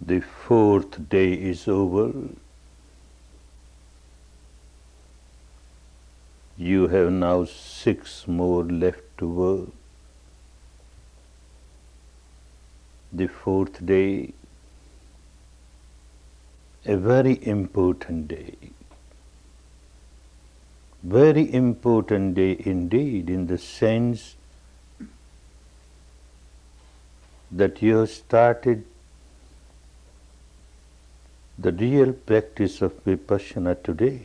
The fourth day is over. You have now 6 more left to work. The fourth day, a very important day. Very important day indeed, in the sense that you have started the real practice of Vipassana today.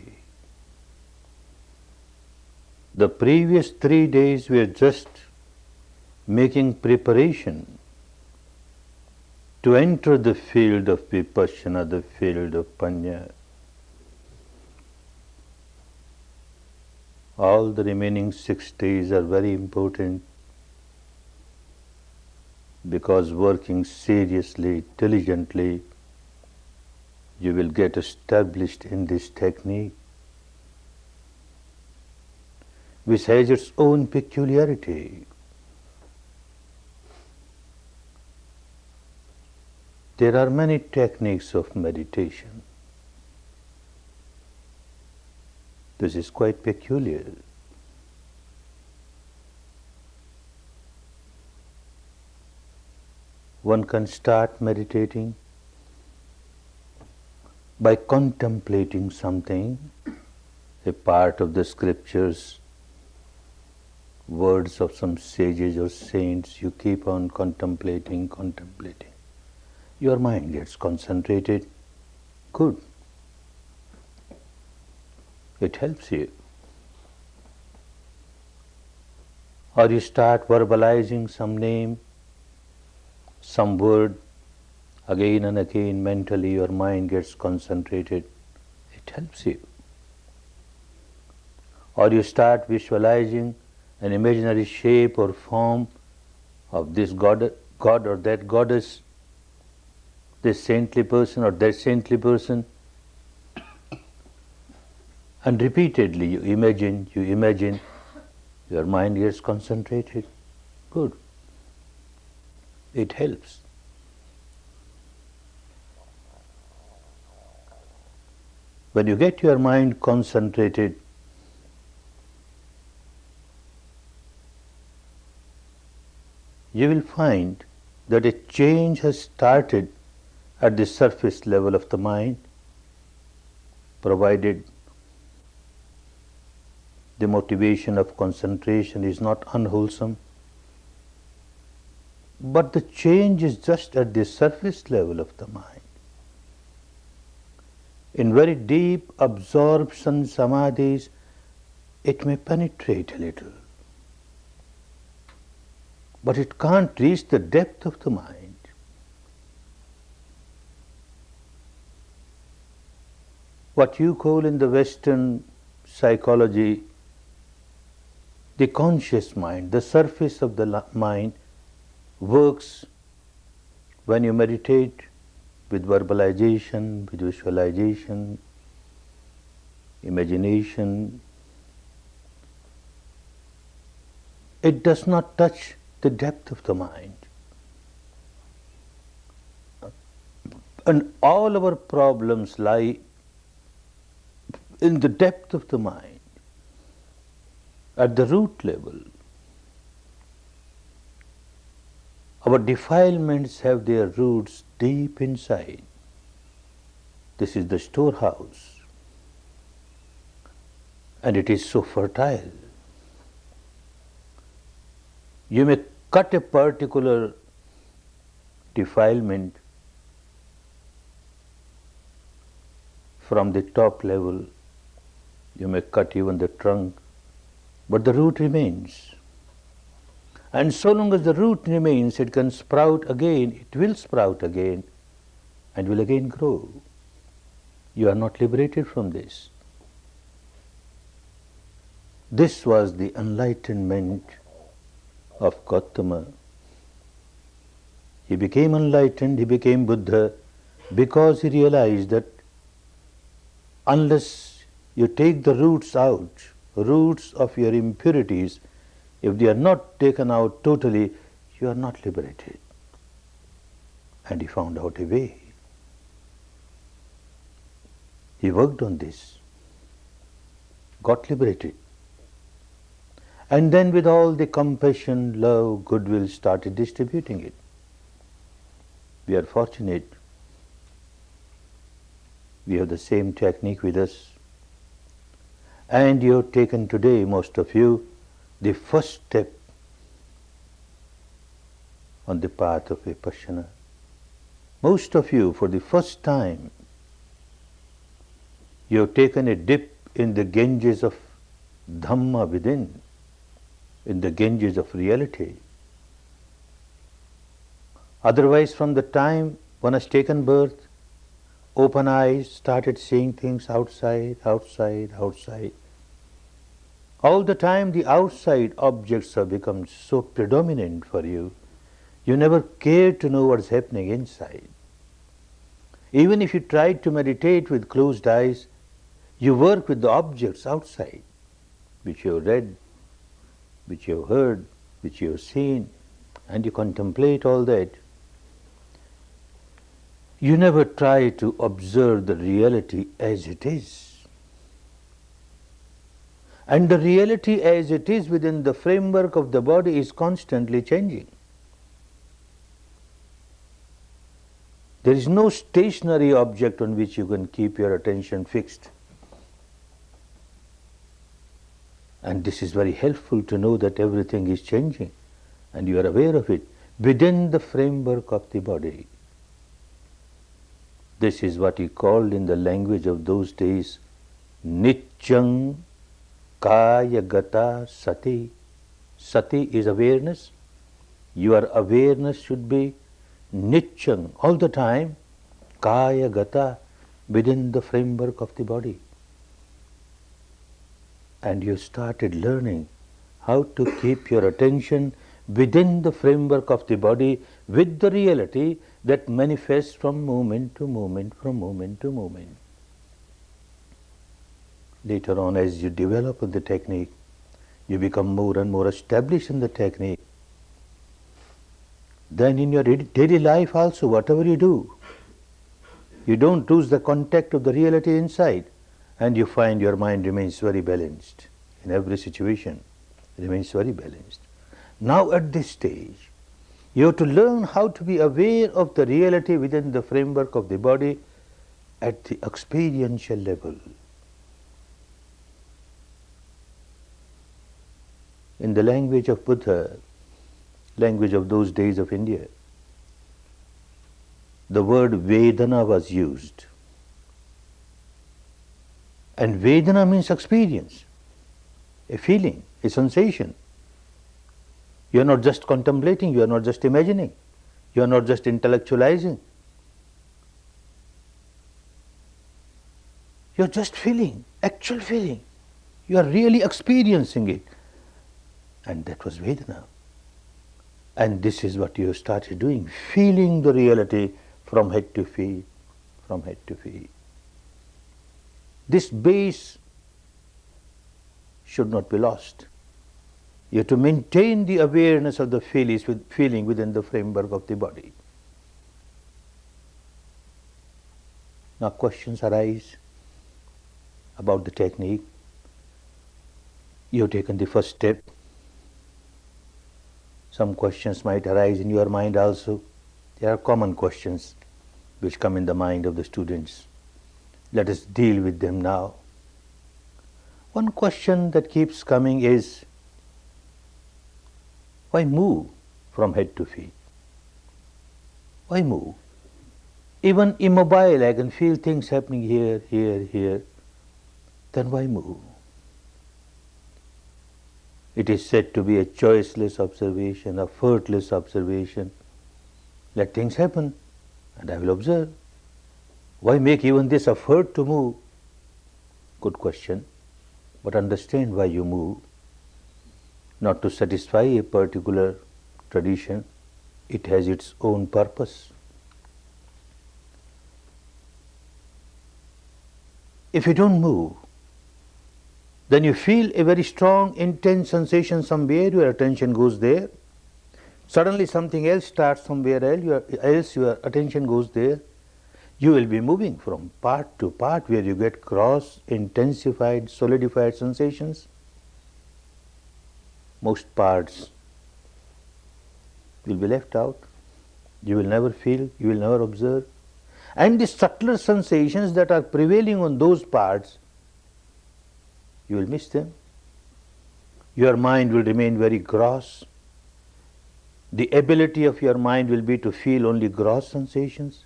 The previous 3 days were just making preparation to enter the field of Vipassana, the field of Panya. All the remaining 6 days are very important, because working seriously, diligently, you will get established in this technique, which has its own peculiarity. There are many techniques of meditation. This is quite peculiar. One can start meditating by contemplating something, a part of the scriptures, words of some sages or saints. You keep on contemplating. Your mind gets concentrated. Good. It helps you. Or you start verbalizing some name, some word, again and again mentally your mind gets concentrated. It helps you. Or you start visualizing an imaginary shape or form of this God or that goddess, this saintly person or that saintly person, and repeatedly you imagine, your mind gets concentrated. Good. It helps. When you get your mind concentrated, you will find that a change has started at the surface level of the mind, provided the motivation of concentration is not unwholesome. But the change is just at the surface level of the mind. In very deep absorption samadhis, it may penetrate a little, but it can't reach the depth of the mind. What you call in the Western psychology the conscious mind, the surface of the mind, works when you meditate with verbalization, with visualization, imagination. It does not touch the depth of the mind. And all our problems lie in the depth of the mind, at the root level. Our defilements have their roots deep inside. This is the storehouse, and it is so fertile. You may cut a particular defilement from the top level, you may cut even the trunk, but the root remains. And so long as the root remains, it can sprout again, it will sprout again, and will again grow. You are not liberated from this. This was the enlightenment of Gautama. He became enlightened, he became Buddha, because he realized that unless you take the roots out, roots of your impurities, if they are not taken out totally, you are not liberated. And he found out a way. He worked on this, got liberated, and then with all the compassion, love, goodwill started distributing it. We are fortunate. We have the same technique with us. And you have taken today, most of you, the first step on the path of Vipassana. Most of you, for the first time, you have taken a dip in the Ganges of Dhamma within, in the Ganges of reality. Otherwise, from the time one has taken birth, open eyes, started seeing things outside, outside, outside. All the time the outside objects have become so predominant for you, you never cared to know what's happening inside. Even if you tried to meditate with closed eyes, you work with the objects outside, which you have read, which you have heard, which you have seen, and you contemplate all that. You never try to observe the reality as it is. And the reality as it is within the framework of the body is constantly changing. There is no stationary object on which you can keep your attention fixed. And this is very helpful to know that everything is changing and you are aware of it within the framework of the body. This is what he called in the language of those days, Nityang Kaya Gata Sati. Sati is awareness. Your awareness should be Nityang, all the time, Kaya Gata, within the framework of the body. And you started learning how to keep your attention within the framework of the body with the reality that manifests from moment to moment, from moment to moment. Later on, as you develop the technique, you become more and more established in the technique. Then in your daily life also, whatever you do, you don't lose the contact of the reality inside, and you find your mind remains very balanced. In every situation, it remains very balanced. Now at this stage, you have to learn how to be aware of the reality within the framework of the body at the experiential level. In the language of Buddha, language of those days of India, the word Vedana was used. And Vedana means experience, a feeling, a sensation. You are not just contemplating, you are not just imagining, you are not just intellectualizing. You are just feeling, actual feeling. You are really experiencing it. And that was Vedana. And this is what you started doing, feeling the reality from head to feet, from head to feet. This base should not be lost. You have to maintain the awareness of the feeling within the framework of the body. Now questions arise about the technique. You have taken the first step. Some questions might arise in your mind also. There are common questions which come in the mind of the students. Let us deal with them now. One question that keeps coming is, why move from head to feet? Why move? Even immobile, I can feel things happening here, here, here. Then why move? It is said to be a choiceless observation, a effortless observation. Let things happen and I will observe. Why make even this effort to move? Good question. But understand why you move. Not to satisfy a particular tradition. It has its own purpose. If you don't move, then you feel a very strong, intense sensation somewhere, your attention goes there. Suddenly something else starts somewhere else, your attention goes there. You will be moving from part to part where you get cross, intensified, solidified sensations. Most parts will be left out. You will never feel, you will never observe. And the subtler sensations that are prevailing on those parts, you will miss them. Your mind will remain very gross. The ability of your mind will be to feel only gross sensations.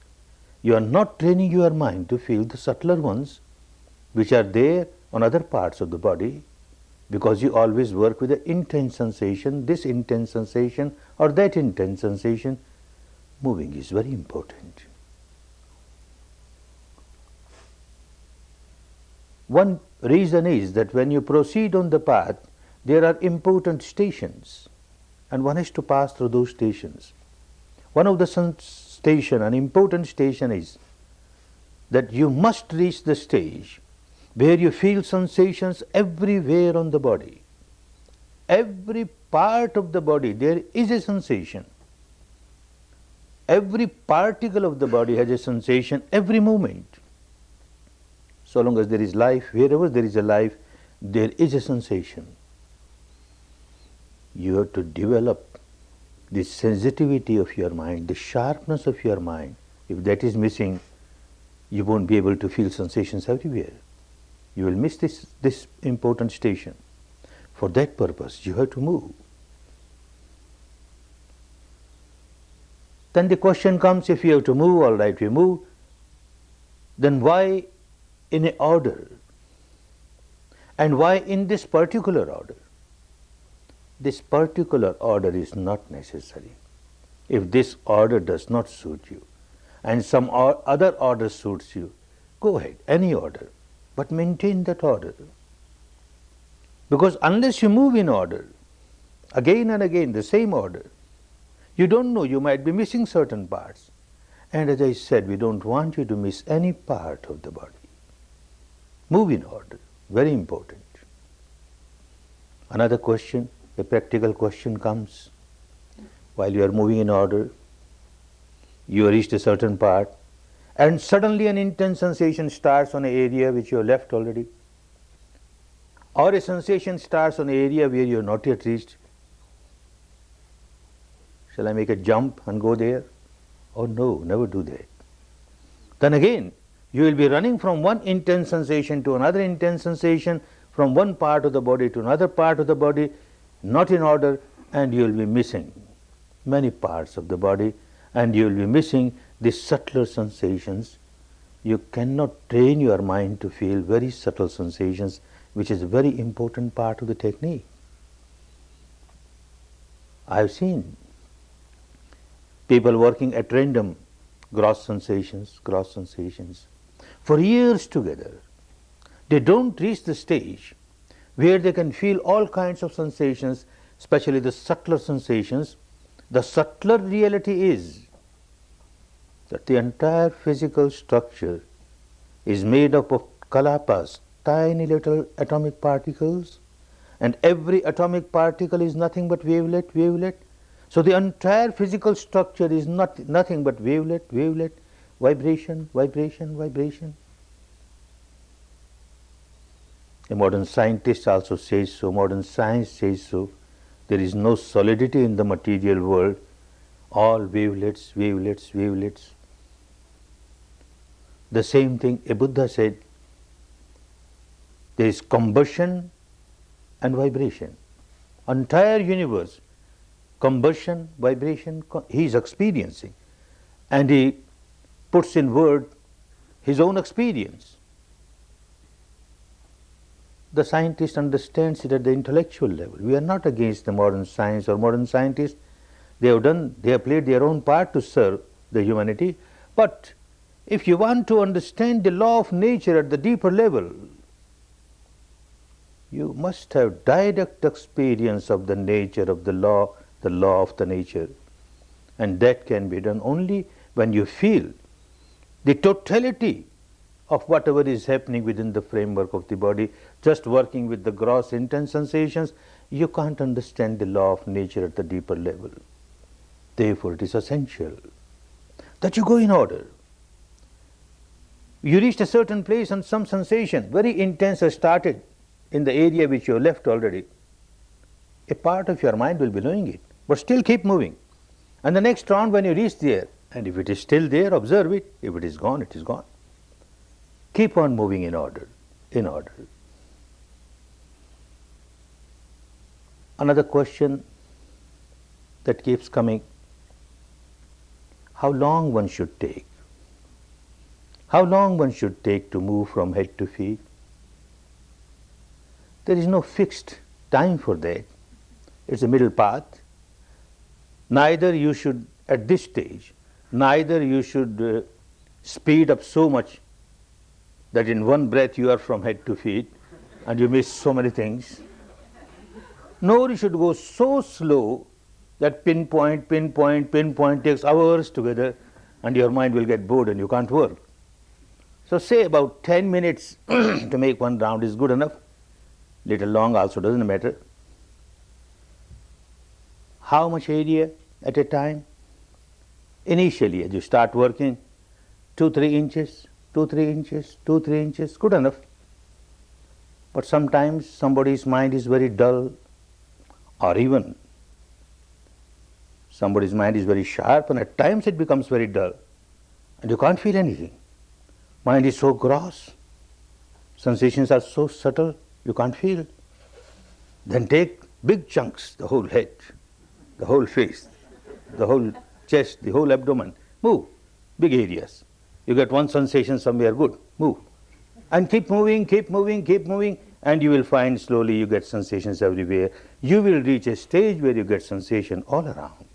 You are not training your mind to feel the subtler ones which are there on other parts of the body, because you always work with the intense sensation, this intense sensation or that intense sensation. Moving is very important. One reason is that when you proceed on the path, there are important stations, and one has to pass through those stations. One of the an important station is that you must reach the stage where you feel sensations everywhere on the body. Every part of the body there is a sensation. Every particle of the body has a sensation every moment. So long as there is life, wherever there is a life, there is a sensation. You have to develop the sensitivity of your mind, the sharpness of your mind. If that is missing, you won't be able to feel sensations everywhere. You will miss this important station. For that purpose, you have to move. Then the question comes, if you have to move, all right, we move, then why in an order? And why in this particular order? This particular order is not necessary. If this order does not suit you and some other order suits you, go ahead, any order, but maintain that order. Because unless you move in order, again and again the same order, you don't know, you might be missing certain parts. And as I said, we don't want you to miss any part of the body. Move in order, very important. Another question, a practical question comes. While you are moving in order, you have reached a certain part, and suddenly an intense sensation starts on an area which you have left already. Or a sensation starts on an area where you have not yet reached. Shall I make a jump and go there? Oh no, never do that. Then again, you will be running from one intense sensation to another intense sensation, from one part of the body to another part of the body, not in order, and you will be missing many parts of the body, and you will be missing the subtler sensations. You cannot train your mind to feel very subtle sensations, which is a very important part of the technique. I have seen people working at random, gross sensations, for years together. They don't reach the stage where they can feel all kinds of sensations, especially the subtler sensations. The subtler reality is that the entire physical structure is made up of kalapas, tiny little atomic particles, and every atomic particle is nothing but wavelet. So the entire physical structure is nothing but wavelet, vibration. A modern scientist also says so, modern science says so. There is no solidity in the material world, all wavelets. The same thing a Buddha said, there is combustion and vibration. Entire universe, combustion, vibration, he is experiencing, and he puts in word his own experience. The scientist understands it at the intellectual level. We are not against the modern science or modern scientists. They have played their own part to serve the humanity. But if you want to understand the law of nature at the deeper level, you must have direct experience of the nature of the law of the nature. And that can be done only when you feel the totality of whatever is happening within the framework of the body. Just working with the gross intense sensations, you can't understand the law of nature at the deeper level. Therefore, it is essential that you go in order. You reached a certain place and some sensation, very intense, has started in the area which you left already. A part of your mind will be knowing it, but still keep moving. And the next round when you reach there, and if it is still there, observe it. If it is gone, it is gone. Keep on moving in order, in order. Another question that keeps coming, how long one should take? How long one should take to move from head to feet? There is no fixed time for that. It's a middle path. Neither you should, at this stage, neither you should speed up so much that in one breath you are from head to feet and you miss so many things. Nor you should go so slow that pinpoint takes hours together and your mind will get bored and you can't work. So say about 10 minutes to make one round is good enough. Little long also doesn't matter. How much area at a time? Initially, as you start working, 2-3 inches, 2-3 inches, 2-3 inches, good enough. But sometimes somebody's mind is very dull, or even somebody's mind is very sharp, and at times it becomes very dull, and you can't feel anything. Mind is so gross, sensations are so subtle, you can't feel. Then take big chunks, the whole head, the whole face, the whole chest, the whole abdomen. Move, big areas. You get one sensation somewhere, good, move. And keep moving, and you will find slowly you get sensations everywhere. You will reach a stage where you get sensation all around.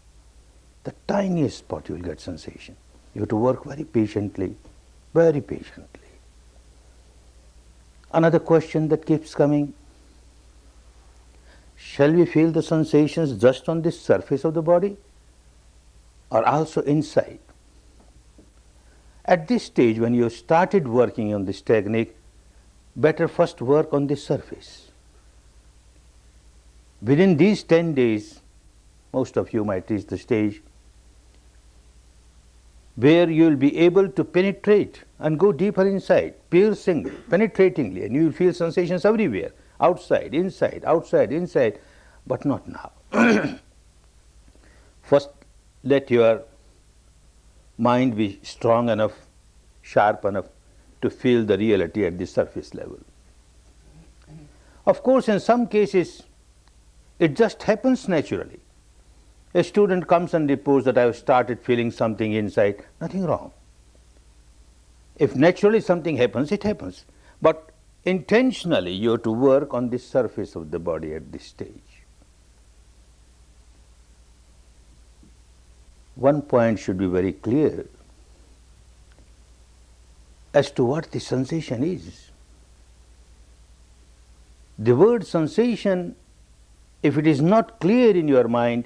The tiniest spot you will get sensation. You have to work very patiently, very patiently. Another question that keeps coming, shall we feel the sensations just on the surface of the body or also inside? At this stage, when you started working on this technique, better first work on the surface. Within these 10 days, most of you might reach the stage where you will be able to penetrate and go deeper inside, piercingly, penetratingly, and you will feel sensations everywhere, outside, inside, but not now. First, let your mind be strong enough, sharp enough to feel the reality at the surface level. Of course, in some cases, it just happens naturally. A student comes and reports that I have started feeling something inside, nothing wrong. If naturally something happens, it happens. But intentionally you have to work on the surface of the body at this stage. One point should be very clear as to what the sensation is. The word sensation, if it is not clear in your mind,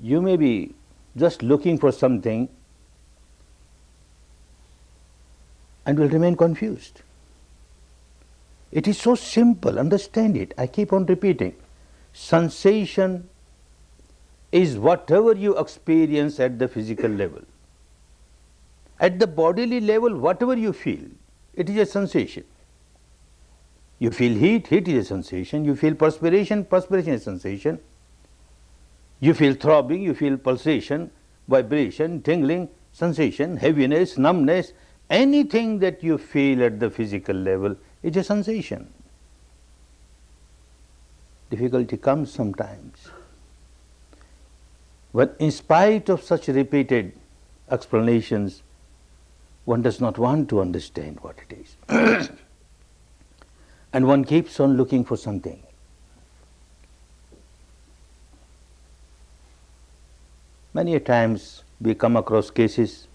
you may be just looking for something and will remain confused. It is so simple, understand it. I keep on repeating. Sensation is whatever you experience at the physical level. At the bodily level, whatever you feel, it is a sensation. You feel heat, heat is a sensation. You feel perspiration, perspiration is a sensation. You feel throbbing, you feel pulsation, vibration, tingling, sensation, heaviness, numbness. Anything that you feel at the physical level is a sensation. Difficulty comes sometimes when, in spite of such repeated explanations, one does not want to understand what it is. And one keeps on looking for something. Many a times we come across cases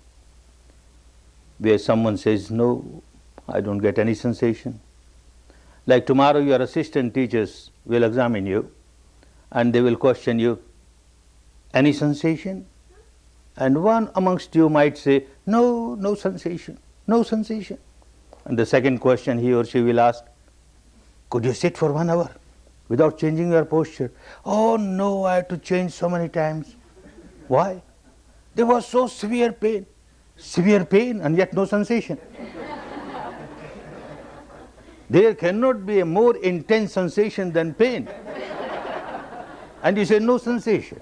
where someone says, no, I don't get any sensation. Like tomorrow your assistant teachers will examine you and they will question you, any sensation? And one amongst you might say, no, no sensation, no sensation. And the second question he or she will ask, could you sit for 1 hour without changing your posture? Oh no, I had to change so many times. Why? There was so severe pain. severe pain and yet no sensation. There cannot be a more intense sensation than pain. And you say no sensation.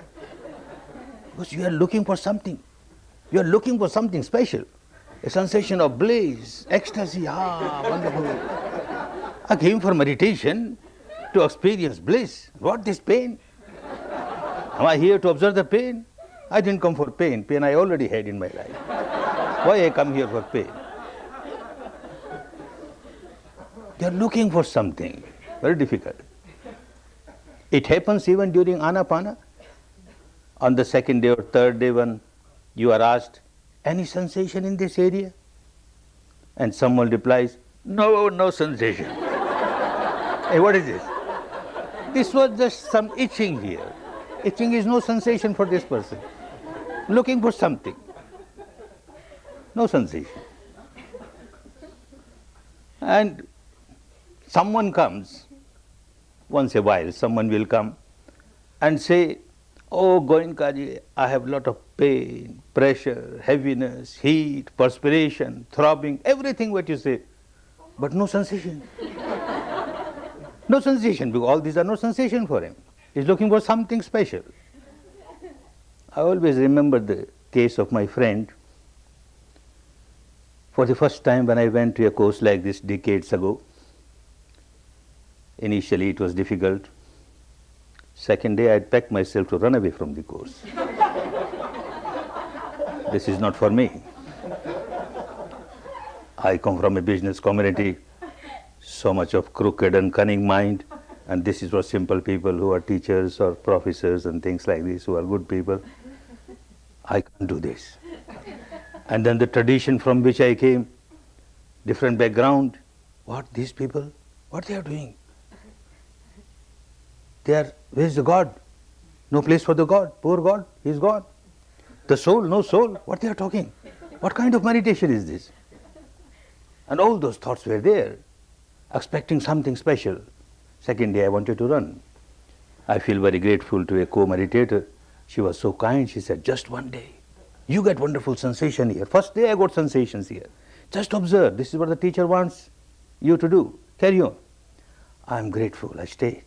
Because you are looking for something. You are looking for something special. A sensation of bliss, ecstasy, wonderful. I came for meditation to experience bliss. What is pain? Am I here to observe the pain? I didn't come for pain. Pain I already had in my life. Why I come here for pain? They are looking for something. Very difficult. It happens even during Anapana. On the second day or third day when you are asked, any sensation in this area? And someone replies, no, no sensation. Hey, what is this? This was just some itching here. Itching is no sensation for this person. Looking for something. No sensation. And someone comes, once a while, someone will come and say, oh, Goenkaji, I have a lot of pain, pressure, heaviness, heat, perspiration, throbbing, everything what you say, but no sensation. No sensation, because all these are no sensation for him. He's looking for something special. I always remember the case of my friend. For the first time when I went to a course like this decades ago, initially it was difficult. Second day I had packed myself to run away from the course. This is not for me. I come from a business community, so much of crooked and cunning mind, and this is for simple people who are teachers or professors and things like this, who are good people. I can't do this. And then the tradition from which I came, different background, what these people, what they are doing? They are, where is the God? No place for the God. Poor God, he is gone. The soul, no soul. What they are talking? What kind of meditation is this? And all those thoughts were there, expecting something special. Second day I wanted to run. I feel very grateful to a co-meditator. She was so kind. She said, just one day, you get wonderful sensation here. First day I got sensations here. Just observe. This is what the teacher wants you to do. Carry on. I am grateful. I stayed.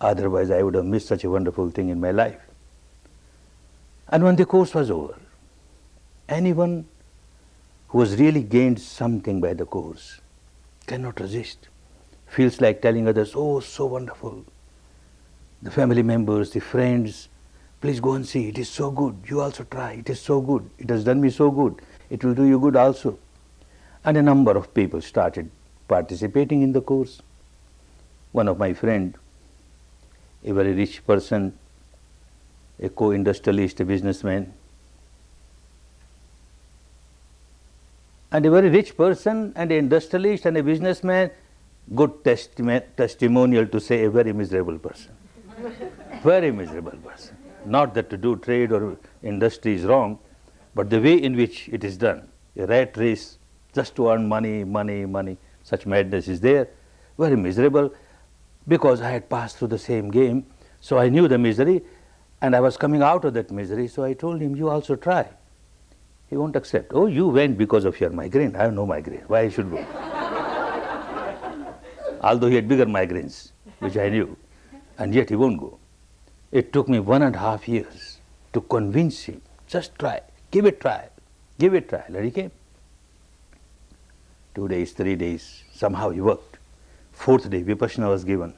Otherwise I would have missed such a wonderful thing in my life. And when the course was over, anyone who has really gained something by the course cannot resist. Feels like telling others, oh, so wonderful. The family members, the friends, please go and see. It is so good. You also try. It is so good. It has done me so good. It will do you good also. And a number of people started participating in the course. One of my friends, a very rich person, a co-industrialist, a businessman, and a very rich person and an industrialist and a businessman, good testimonial to say a very miserable person. Very miserable person. Not that to do trade or industry is wrong, but the way in which it is done, a rat race just to earn money, money, money, such madness is there. Very miserable, because I had passed through the same game, so I knew the misery, and I was coming out of that misery, so I told him, you also try. He won't accept. Oh, you went because of your migraine. I have no migraine. Why I should go? Although he had bigger migraines, which I knew, and yet he won't go. It took me 1.5 years to convince him, just try, give it trial, give it trial. And he came. 2 days, 3 days, somehow he worked. 4th day, Vipassana was given.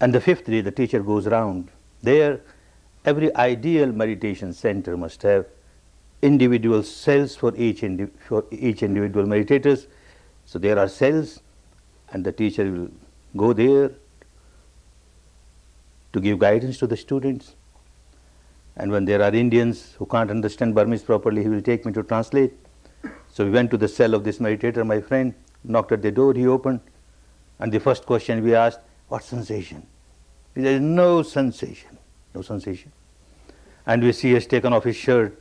And the 5th day, the teacher goes round. There, every ideal meditation center must have individual cells for each individual meditators. So there are cells, and the teacher will go there to give guidance to the students. And when there are Indians who can't understand Burmese properly, he will take me to translate. So we went to the cell of this meditator, my friend, knocked at the door, he opened, and the first question we asked, what sensation? He said, no sensation, no sensation. And we see he has taken off his shirt,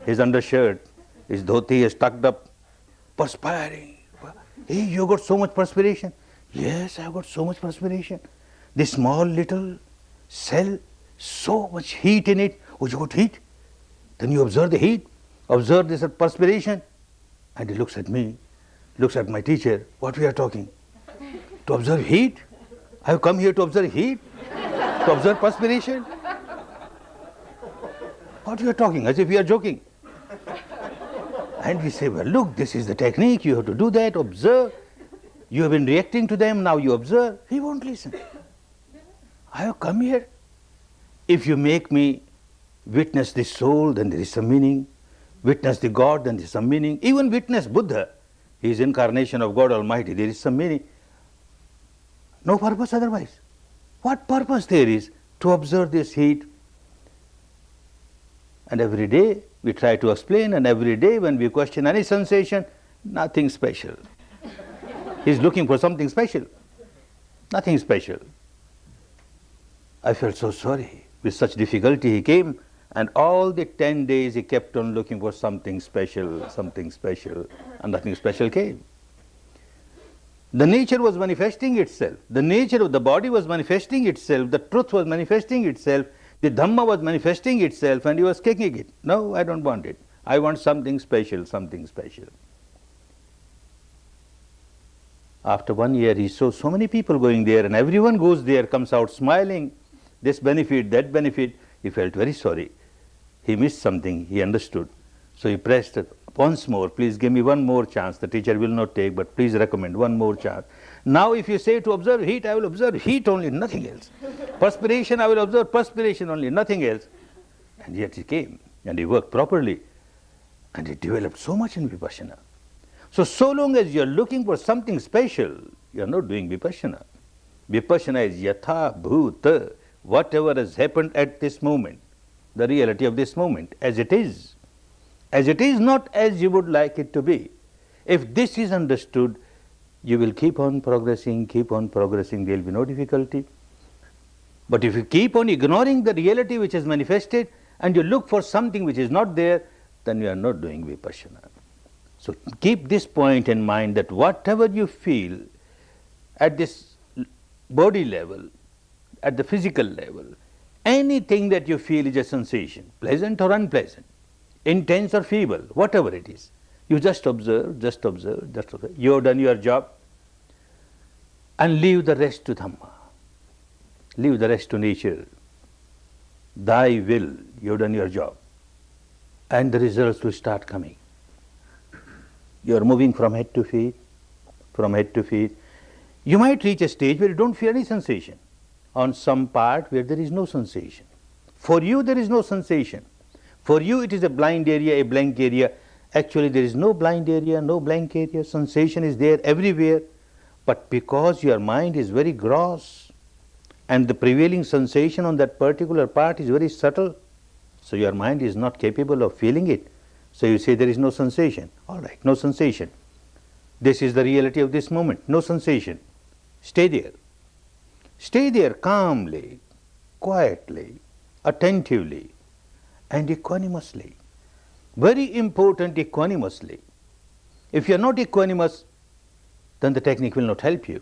his undershirt, his dhoti is tucked up, perspiring. Hey, you got so much perspiration? Yes, I got so much perspiration. This small little cell, so much heat in it. Oh, you got heat? Then you observe the heat, observe this perspiration. And he looks at me, looks at my teacher. What we are talking? To observe heat? I have come here to observe heat? To observe perspiration? What you are talking? As if we are joking. And we say, well, look, this is the technique. You have to do that, observe. You have been reacting to them, now you observe. He won't listen. I have come here. If you make me witness the soul, then there is some meaning. Witness the God, then there is some meaning. Even witness Buddha, he is incarnation of God Almighty, there is some meaning. No purpose otherwise. What purpose there is to observe this heat? And every day we try to explain, and every day when we question any sensation, nothing special. He's looking for something special. Nothing special. I felt so sorry. With such difficulty he came, and all the 10 days he kept on looking for something special, and nothing special came. The nature was manifesting itself. The nature of the body was manifesting itself. The truth was manifesting itself. The Dhamma was manifesting itself, and he was kicking it. No, I don't want it. I want something special, something special. After 1 year, he saw so many people going there, and everyone goes there, comes out smiling, this benefit, that benefit. He felt very sorry. He missed something, he understood. So he pressed it once more, please give me one more chance. The teacher will not take, but please recommend one more chance. Now if you say to observe heat, I will observe heat only, nothing else. Perspiration, I will observe perspiration only, nothing else. And yet he came, and he worked properly, and he developed so much in Vipassana. So long as you are looking for something special, you are not doing Vipassana. Vipassana is yatha bhuta, whatever has happened at this moment, the reality of this moment, as it is. As it is, not as you would like it to be. If this is understood, you will keep on progressing, there will be no difficulty. But if you keep on ignoring the reality which is manifested, and you look for something which is not there, then you are not doing Vipassana. So keep this point in mind, that whatever you feel at this body level, at the physical level, anything that you feel is a sensation, pleasant or unpleasant, intense or feeble, whatever it is, you just observe, just observe. You have done your job, and leave the rest to Dhamma. Leave the rest to nature. Thy will, you have done your job, and the results will start coming. You are moving from head to feet, from head to feet. You might reach a stage where you don't feel any sensation, on some part where there is no sensation. For you there is no sensation. For you it is a blind area, a blank area. Actually there is no blind area, no blank area. Sensation is there everywhere. But because your mind is very gross, and the prevailing sensation on that particular part is very subtle, so your mind is not capable of feeling it. So you say there is no sensation. All right, no sensation. This is the reality of this moment, no sensation. Stay there. Stay there calmly, quietly, attentively, and equanimously. Very important, equanimously. If you are not equanimous, then the technique will not help you.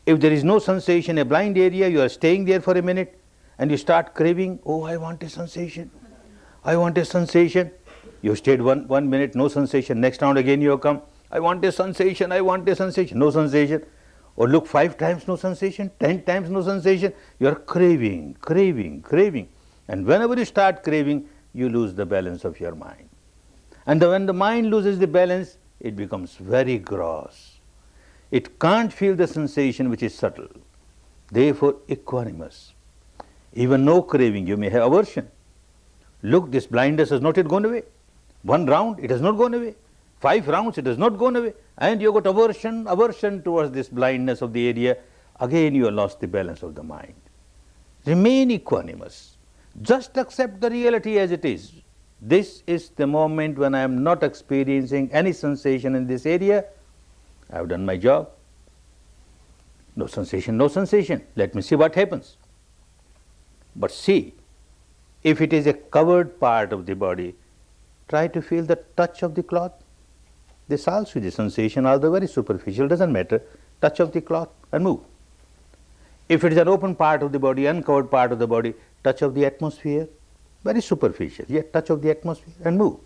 If there is no sensation, a blind area, you are staying there for a minute, and you start craving, oh, I want a sensation, I want a sensation. You stayed one minute, no sensation. Next round again you have come, I want a sensation, I want a sensation, no sensation. Or look 5 times, no sensation, 10 times, no sensation. You are craving, craving, craving. And whenever you start craving, you lose the balance of your mind. And when the mind loses the balance, it becomes very gross. It can't feel the sensation which is subtle. Therefore, equanimous. Even no craving, you may have aversion. Look, this blindness has not yet gone away. 1 round, it has not gone away. 5 rounds, it has not gone away. And you got aversion towards this blindness of the area. Again, you have lost the balance of the mind. Remain equanimous. Just accept the reality as it is. This is the moment when I am not experiencing any sensation in this area. I have done my job. No sensation, no sensation. Let me see what happens. But see, if it is a covered part of the body, try to feel the touch of the cloth. This also is a sensation, although very superficial, doesn't matter. Touch of the cloth and move. If it is an open part of the body, uncovered part of the body, touch of the atmosphere, very superficial, yet touch of the atmosphere and move.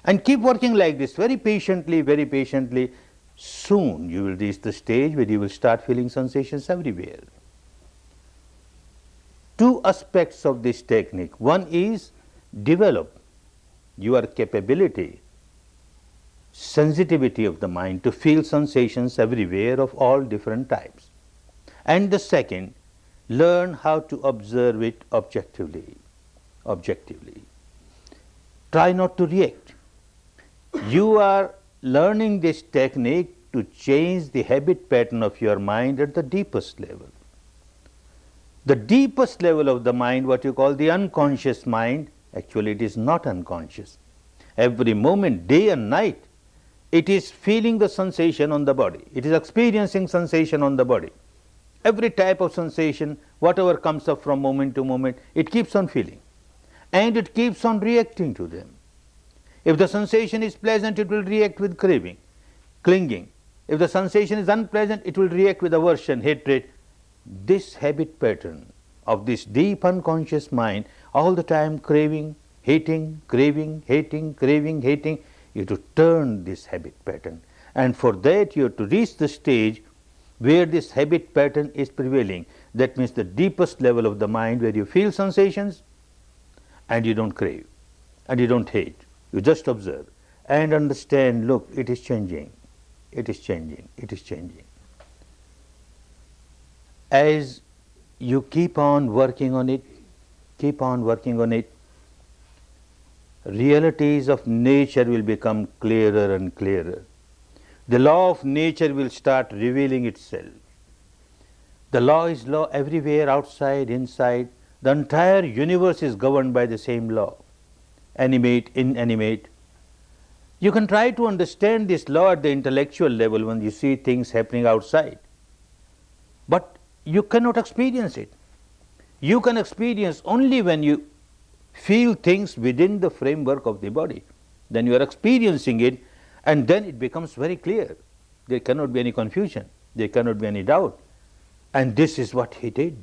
And keep working like this very patiently, very patiently. Soon you will reach the stage where you will start feeling sensations everywhere. Two aspects of this technique. One is develop your capability, sensitivity of the mind to feel sensations everywhere of all different types. And the second, learn how to observe it objectively. Try not to react. You are learning this technique to change the habit pattern of your mind at the deepest level. The deepest level of the mind, what you call the unconscious mind, actually it is not unconscious. Every moment, day and night, it is feeling the sensation on the body. It is experiencing sensation on the body. Every type of sensation, whatever comes up from moment to moment, it keeps on feeling. And it keeps on reacting to them. If the sensation is pleasant, it will react with craving, clinging. If the sensation is unpleasant, it will react with aversion, hatred. This habit pattern of this deep unconscious mind, all the time craving, hating, craving, hating, craving, hating, you have to turn this habit pattern. And for that you have to reach the stage where this habit pattern is prevailing. That means the deepest level of the mind where you feel sensations and you don't crave and you don't hate. You just observe and understand, look, it is changing, it is changing, it is changing. As you keep on working on it, realities of nature will become clearer and clearer. The law of nature will start revealing itself. The law is law everywhere, outside, inside. The entire universe is governed by the same law, animate, inanimate. You can try to understand this law at the intellectual level when you see things happening outside. But you cannot experience it. You can experience only when you feel things within the framework of the body. Then you are experiencing it, and then it becomes very clear. There cannot be any confusion. There cannot be any doubt. And this is what he did.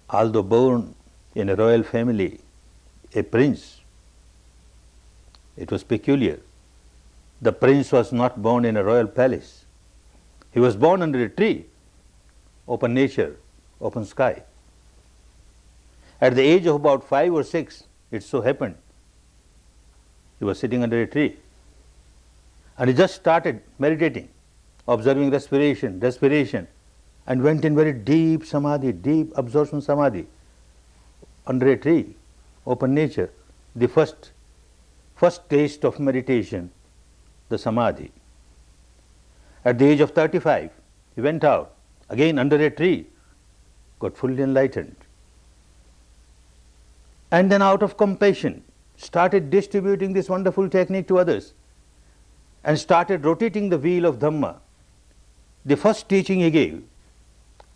Although born in a royal family, a prince, it was peculiar. The prince was not born in a royal palace. He was born under a tree, open nature, open sky. At the age of about 5 or 6, it so happened, he was sitting under a tree and he just started meditating, observing respiration, and went in very deep samadhi, deep absorption samadhi, under a tree, open nature, the first taste of meditation, the samadhi. At the age of 35, he went out, again under a tree, got fully enlightened. And then out of compassion, started distributing this wonderful technique to others and started rotating the wheel of Dhamma. The first teaching he gave,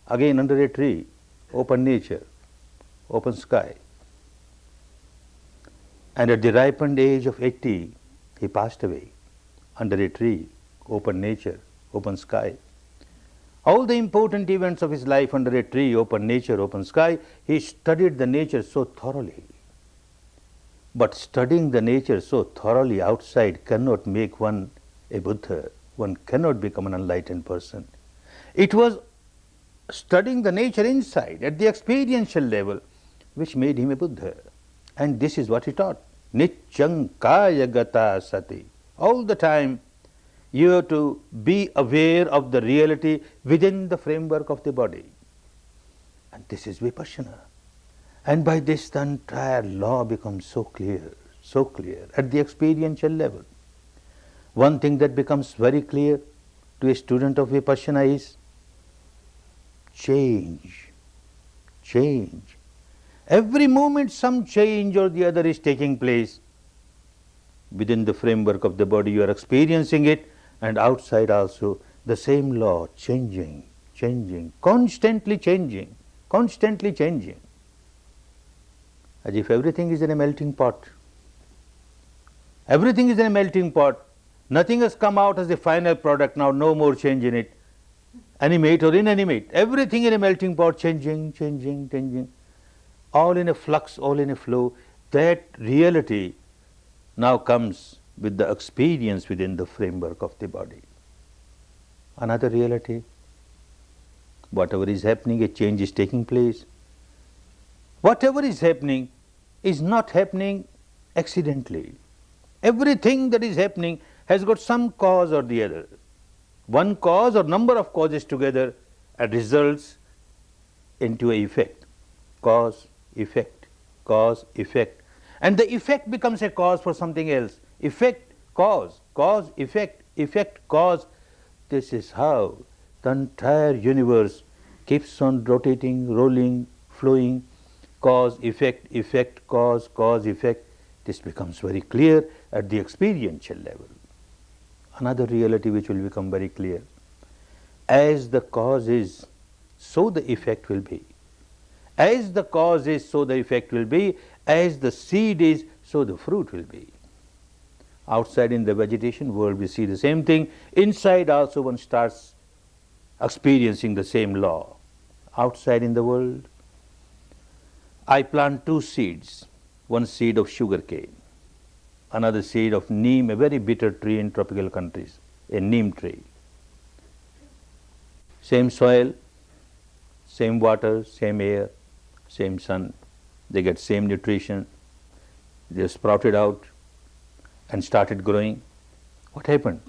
again under a tree, open nature, open sky. And at the ripened age of 80, he passed away under a tree, open nature, open sky. All the important events of his life under a tree, open nature, open sky, he studied the nature so thoroughly. But studying the nature so thoroughly outside cannot make one a Buddha. One cannot become an enlightened person. It was studying the nature inside at the experiential level which made him a Buddha. And this is what he taught. Nityang kaya gata sati. All the time you have to be aware of the reality within the framework of the body. And this is Vipassana. And by this the entire law becomes so clear at the experiential level. One thing that becomes very clear to a student of Vipassana is change. Every moment some change or the other is taking place. Within the framework of the body you are experiencing it, and outside also the same law, changing, constantly changing. As if everything is in a melting pot. Everything is in a melting pot. Nothing has come out as the final product, now no more change in it. animate or inanimate, everything in a melting pot, changing, changing, changing, all in a flux, all in a flow. That reality now comes with the experience within the framework of the body. Another reality, whatever is happening, a change is taking place. Whatever is happening is not happening accidentally. Everything that is happening has got some cause or the other. One cause or number of causes together and results into a effect. Cause, effect, cause, effect. And the effect becomes a cause for something else. Effect, cause, effect, cause. This is how the entire universe keeps on rotating, rolling, flowing. Cause, effect, cause, effect. This becomes very clear at the experiential level. Another reality which will become very clear. As the cause is, so the effect will be. As the cause is, so the effect will be. As the seed is, so the fruit will be. Outside in the vegetation world we see the same thing. Inside also one starts experiencing the same law. Outside in the world, I plant two seeds. One seed of sugar cane, another seed of neem, a very bitter tree in tropical countries, a neem tree. Same soil, same water, same air, same sun. They get same nutrition. They sprouted out and started growing. What happened?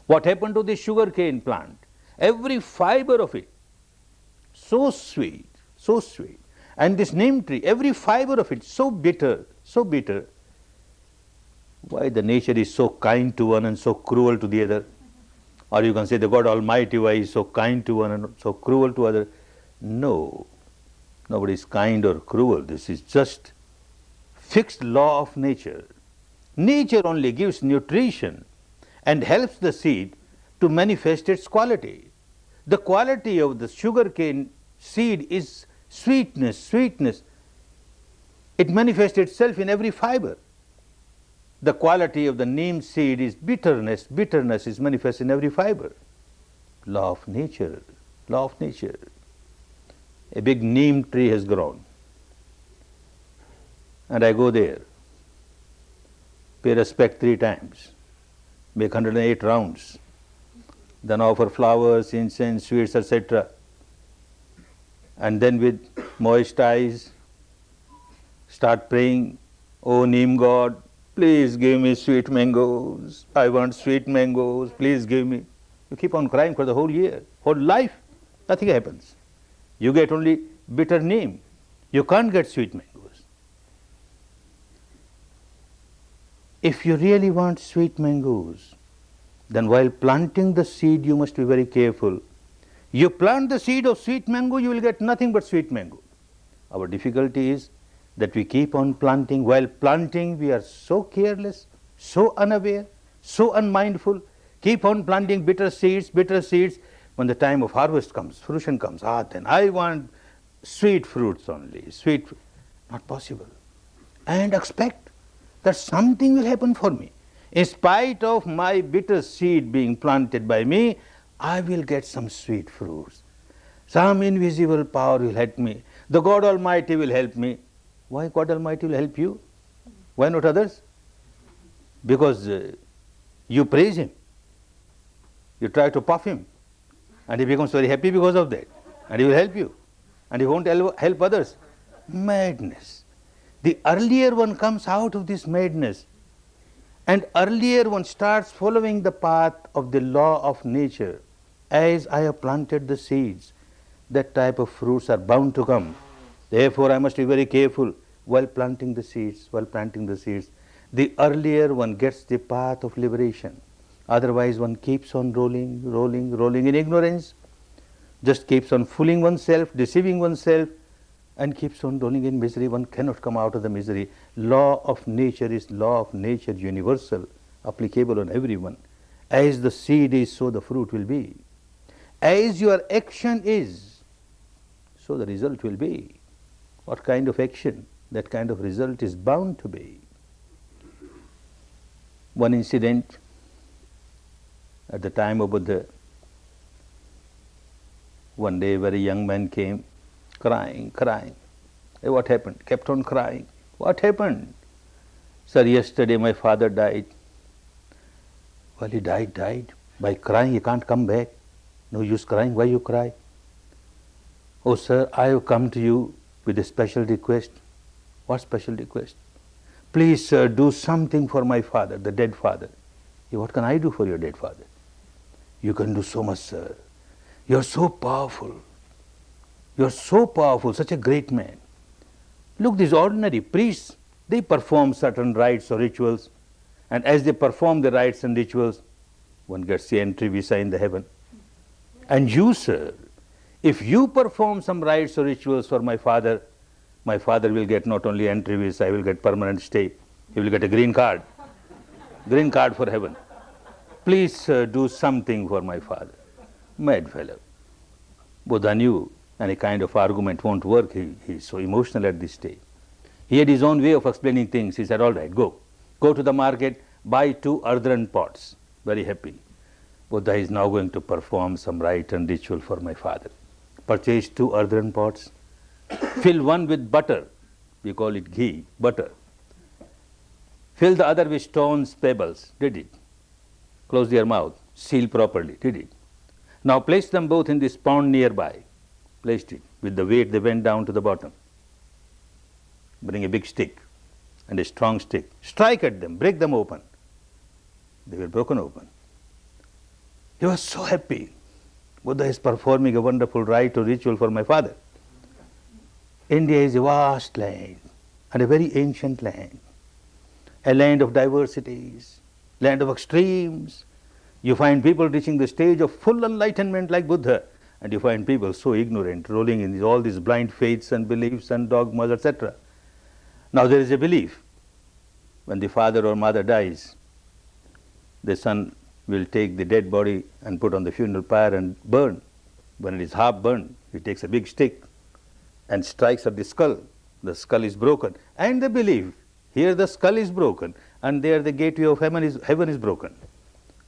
What happened to the sugar cane plant? Every fiber of it, so sweet, so sweet. And this neem tree, every fiber of it, so bitter, so bitter. Why the nature is so kind to one and so cruel to the other? Or you can say the God Almighty, why is so kind to one and so cruel to other? No, nobody is kind or cruel. This is just fixed law of nature. Nature only gives nutrition and helps the seed to manifest its quality. The quality of the sugarcane seed is sweetness, sweetness. It manifests itself in every fiber. The quality of the neem seed is bitterness, bitterness is manifest in every fiber. Law of nature, law of nature. A big neem tree has grown, and I go there, pay respect 3 times, make 108 rounds, then offer flowers, incense, sweets, etc. And then with moist eyes start praying, "Oh neem god, please give me sweet mangoes. I want sweet mangoes, please give me." You keep on crying for the whole year, whole life, nothing happens. You get only bitter neem. You can't get sweet mangoes. If you really want sweet mangoes, then while planting the seed you must be very careful. You plant the seed of sweet mango, you will get nothing but sweet mango. Our difficulty is that we keep on planting. While planting we are so careless, so unaware, so unmindful, keep on planting bitter seeds, bitter seeds. When the time of harvest comes, fruition comes, then I want sweet fruits only, sweet, not possible. And expect that something will happen for me. In spite of my bitter seed being planted by me, I will get some sweet fruits. Some invisible power will help me. The God Almighty will help me. Why God Almighty will help you? Why not others? Because you praise Him. You try to puff Him. And He becomes very happy because of that. And He will help you. And He won't help others. Madness. The earlier one comes out of this madness, and earlier one starts following the path of the law of nature. As I have planted the seeds, that type of fruits are bound to come. Therefore I must be very careful while planting the seeds, The earlier one gets the path of liberation. Otherwise one keeps on rolling, rolling, rolling in ignorance, just keeps on fooling oneself, deceiving oneself, and keeps on rolling in misery. One cannot come out of the misery. Law of nature is law of nature, universal, applicable on everyone. As the seed is, so the fruit will be. As your action is, so the result will be. What kind of action? That kind of result is bound to be. One incident at the time of Buddha, One day, a very young man came, crying, crying. Hey, what happened? Kept on crying. What happened? Sir, yesterday my father died. Well, he died. By crying, he can't come back. No use crying. Why you cry? Oh, sir, I have come to you with a special request. What special request? Please, sir, do something for my father, the dead father. Hey, what can I do for your dead father? You can do so much, sir. You're so powerful. You're so powerful, such a great man. Look, these ordinary priests, they perform certain rites or rituals, and as they perform the rites and rituals, one gets the entry visa in the heaven. And you, sir, if you perform some rites or rituals for my father will get not only entry visa, he will get permanent stay. He will get a green card for heaven. Please, sir, do something for my father. Mad fellow. Buddha knew any kind of argument won't work. He's so emotional at this stage. He had his own way of explaining things. He said, all right, go to the market, buy 2 earthen pots. Very happy. Buddha is now going to perform some rite and ritual for my father. Purchase 2 earthen pots, fill one with butter, we call it ghee, butter. Fill the other with stones, pebbles, did it. Close their mouth, seal properly, did it. Now place them both in this pond nearby. Placed it. With the weight, they went down to the bottom. Bring a big stick and a strong stick. Strike at them, break them open. They were broken open. He was so happy. Buddha is performing a wonderful rite or ritual for my father. India is a vast land and a very ancient land. A land of diversities, land of extremes. You find people reaching the stage of full enlightenment like Buddha, and you find people so ignorant, rolling in all these blind faiths and beliefs and dogmas, etc. Now there is a belief, when the father or mother dies, the son will take the dead body and put on the funeral pyre and burn. When it is half burned, he takes a big stick and strikes at the skull. The skull is broken. And they believe, here the skull is broken, and there the gateway of heaven is broken.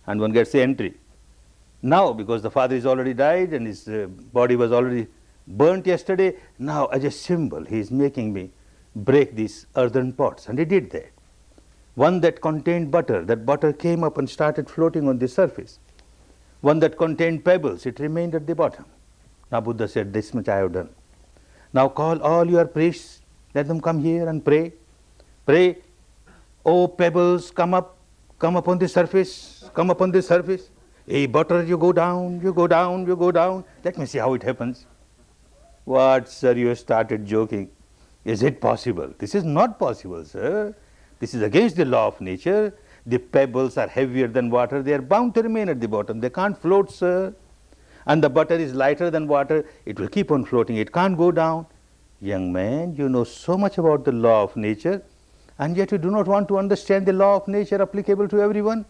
And one gets the entry. Now, because the father is already died and his body was already burnt yesterday, now as a symbol he is making me break these earthen pots. And he did that. One that contained butter, that butter came up and started floating on the surface. One that contained pebbles, it remained at the bottom. Now Buddha said, this much I have done. Now call all your priests, let them come here and pray. Pray, oh pebbles, come up on the surface, come up on the surface. Hey butter, you go down, you go down, you go down. Let me see how it happens. What, sir, you started joking. Is it possible? This is not possible, sir. This is against the law of nature. The pebbles are heavier than water. They are bound to remain at the bottom. They can't float, sir. And the butter is lighter than water. It will keep on floating. It can't go down. Young man, you know so much about the law of nature, and yet you do not want to understand the law of nature applicable to everyone.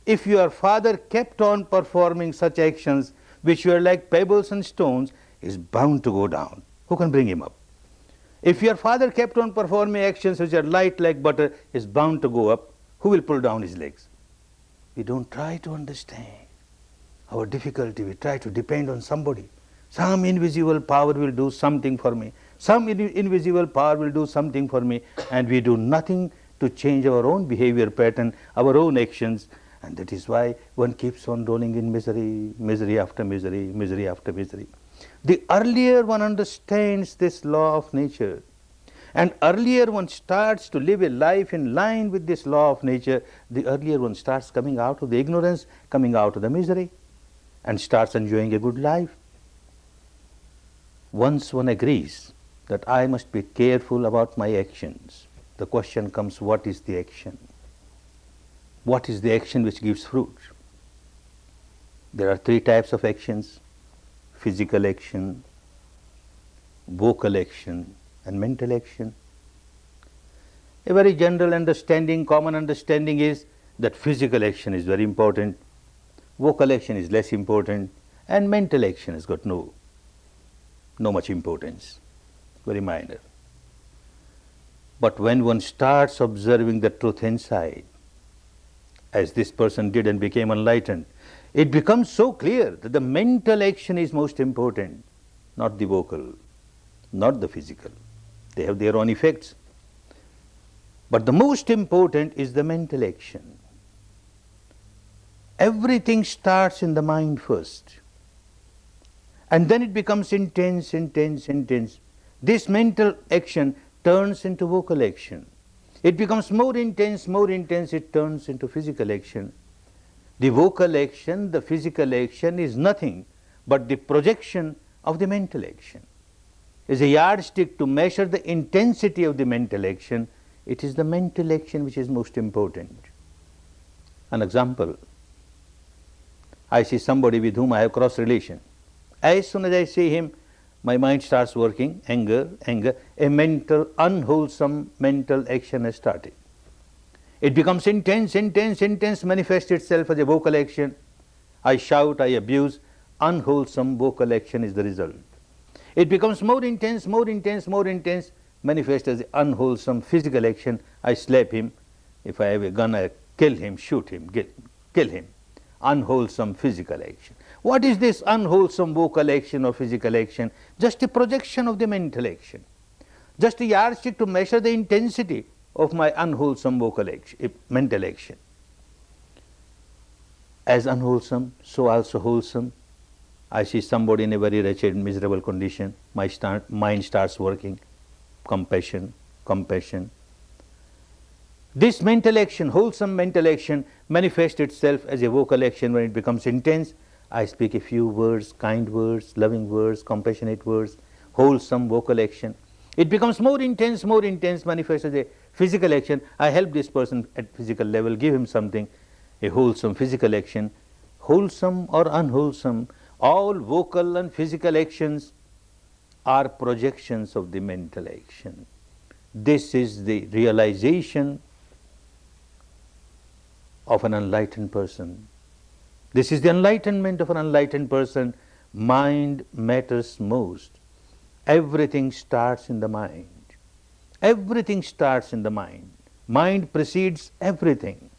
If your father kept on performing such actions which were like pebbles and stones, he is bound to go down. Who can bring him up? If your father kept on performing actions which are light like butter, he is bound to go up. Who will pull down his legs? We don't try to understand our difficulty. We try to depend on somebody. Some invisible power will do something for me. Some invisible power will do something for me, and we do nothing to change our own behavior pattern, our own actions, and that is why one keeps on rolling in misery, misery after misery, misery after misery. The earlier one understands this law of nature, and earlier one starts to live a life in line with this law of nature, the earlier one starts coming out of the ignorance, coming out of the misery, and starts enjoying a good life. Once one agrees that I must be careful about my actions, the question comes, what is the action? What is the action which gives fruit? There are 3 types of actions: physical action, vocal action, and mental action. A very general understanding, common understanding is that physical action is very important, vocal action is less important, and mental action has got no much importance, very minor. But when one starts observing the truth inside, as this person did and became enlightened, it becomes so clear that the mental action is most important. not the vocal, not the physical. They have their own effects. But the most important is the mental action. Everything starts in the mind first. And then it becomes intense, intense, intense. This mental action turns into vocal action. It becomes more intense, it turns into physical action. The vocal action, the physical action is nothing but the projection of the mental action. Is a yardstick to measure the intensity of the mental action. It is the mental action which is most important. An example, I see somebody with whom I have cross relation. As soon as I see him, my mind starts working, anger, a mental, unwholesome mental action has started. It becomes intense, manifests itself as a vocal action. I shout, I abuse, unwholesome vocal action is the result. It becomes more intense, manifests as unwholesome physical action. I slap him. If I have a gun, I kill him, shoot him, kill him. Unwholesome physical action. What is this unwholesome vocal action or physical action? Just a projection of the mental action. Just a yardstick to measure the intensity of my unwholesome vocal action, mental action. As unwholesome, so also wholesome. I see somebody in a very wretched, miserable condition. My mind starts working. Compassion. This mental action, wholesome mental action, manifests itself as a vocal action when it becomes intense. I speak a few words, kind words, loving words, compassionate words, wholesome vocal action. It becomes more intense, manifests as a physical action. I help this person at physical level, give him something, a wholesome physical action. Wholesome or unwholesome, all vocal and physical actions are projections of the mental action. This is the realization of an enlightened person. This is the enlightenment of an enlightened person. Mind matters most. Everything starts in the mind. Everything starts in the mind. Mind precedes everything.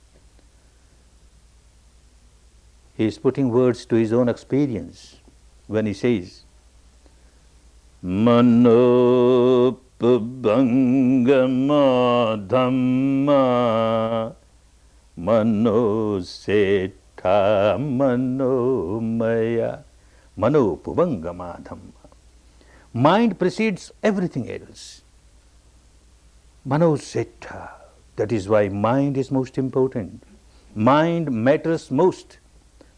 He is putting words to his own experience when he says, Mano pabangama dhamma Mano setha mano maya. Mano pabangama dhamma. Mind precedes everything else. Mano setha. That is why mind is most important. Mind matters most.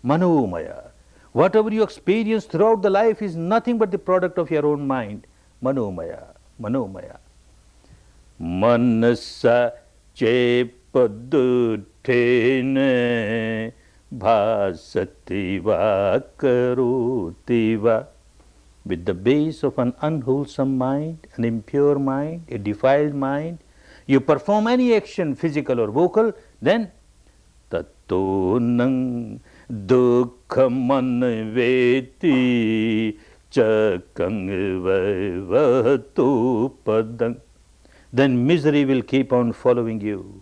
Mano maya. Whatever you experience throughout the life is nothing but the product of your own mind. Mano maya. Manasa chepaduttene bhasativa karutiva. With the base of an unwholesome mind, an impure mind, a defiled mind, you perform any action, physical or vocal, then tattonang dukkhamanveti chakang vaivatu padang. Then misery will keep on following you.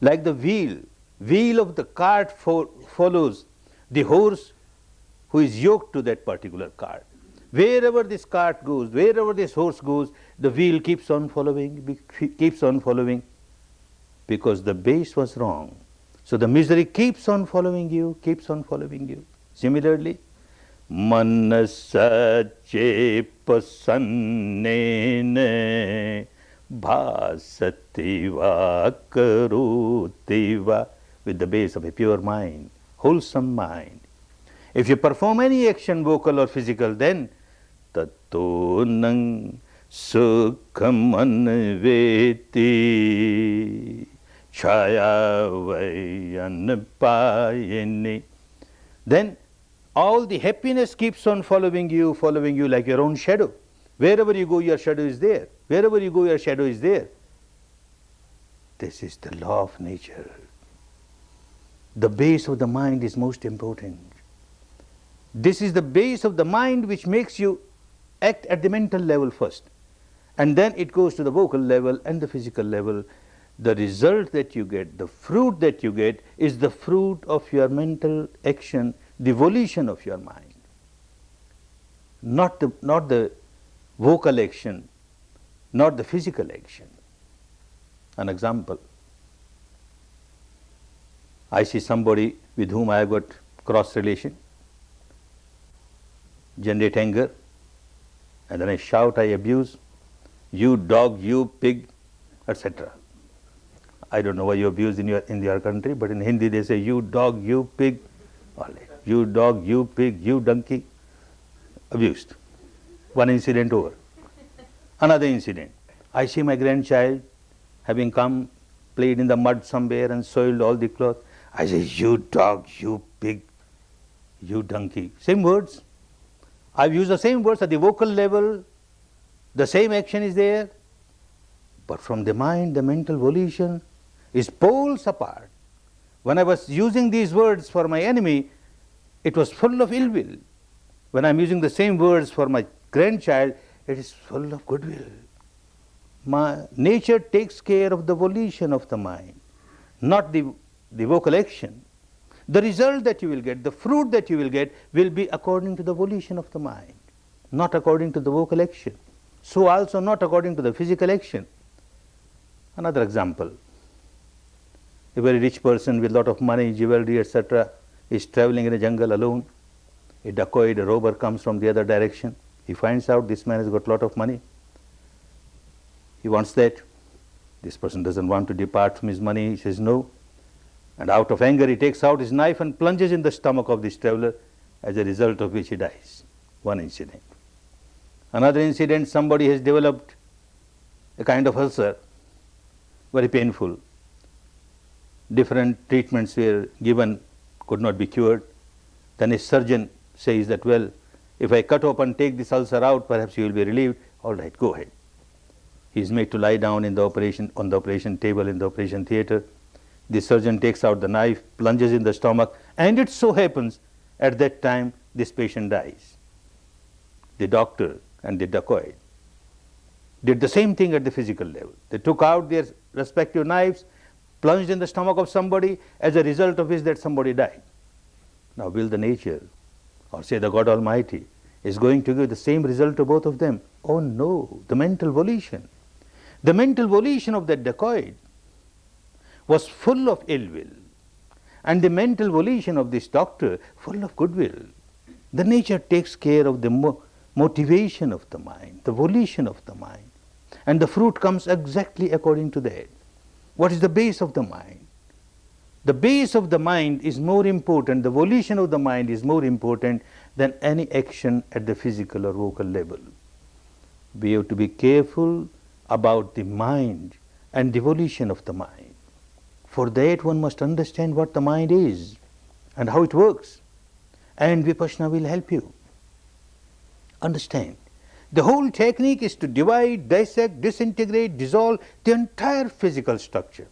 Like the wheel of the cart follows the horse who is yoked to that particular cart. Wherever this cart goes, wherever this horse goes, the wheel keeps on following, because the base was wrong. So the misery keeps on following you. Similarly, manasa chepasannene bhasativa karutiva. With the base of a pure mind, wholesome mind. If you perform any action, vocal or physical, then tattonang sukham anveti chaya vayanapayini. Then all the happiness keeps on following you like your own shadow. Wherever you go, your shadow is there. This is the law of nature. The base of the mind is most important. This is the base of the mind which makes you act at the mental level first. And then it goes to the vocal level and the physical level. The result that you get, the fruit that you get, is the fruit of your mental action, the volition of your mind. not the vocal action, not the physical action. An example, I see somebody with whom I have got cross relation, generate anger, and then I shout, I abuse, you dog, you pig, etc. I don't know why you abuse in your country, but in Hindi they say you dog, you pig, you dog, you pig, you donkey, abused. One incident over. Another incident, I see my grandchild having come, played in the mud somewhere and soiled all the cloth. I say, you dog, you pig, you donkey. Same words. I've used the same words at the vocal level, the same action is there, but from the mind, the mental volition is poles apart. When I was using these words for my enemy, it was full of ill will. When I'm using the same words for my grandchild, it is full of goodwill. My nature takes care of the volition of the mind, not the vocal action. The result that you will get, the fruit that you will get, will be according to the volition of the mind, not according to the vocal action. So also not according to the physical action. Another example, a very rich person with a lot of money, jewelry, etc., is traveling in a jungle alone. A dacoit, a robber comes from the other direction. He finds out this man has got a lot of money. He wants that. This person doesn't want to depart from his money. He says no. And out of anger, he takes out his knife and plunges in the stomach of this traveler, as a result of which he dies. One incident. Another incident, somebody has developed a kind of ulcer, very painful. Different treatments were given, could not be cured. Then a surgeon says that, well, if I cut open, take this ulcer out, perhaps you will be relieved. All right, go ahead. He is made to lie down on the operation table in the operation theatre. The surgeon takes out the knife, plunges in the stomach, and it so happens at that time this patient dies. The doctor and the dacoit did the same thing at the physical level. They took out their respective knives, plunged in the stomach of somebody, as a result of which that somebody died. Now will the nature, or say the God Almighty, is going to give the same result to both of them? Oh no, the mental volition. The mental volition of that dacoit was full of ill will, and the mental volition of this doctor full of goodwill. The nature takes care of the motivation of the mind, the volition of the mind, and the fruit comes exactly according to that. What is the base of the mind? The base of the mind is more important, the volition of the mind is more important than any action at the physical or vocal level. We have to be careful about the mind and the volition of the mind. For that one must understand what the mind is and how it works. And Vipassana will help you. Understand. The whole technique is to divide, dissect, disintegrate, dissolve the entire physical structure.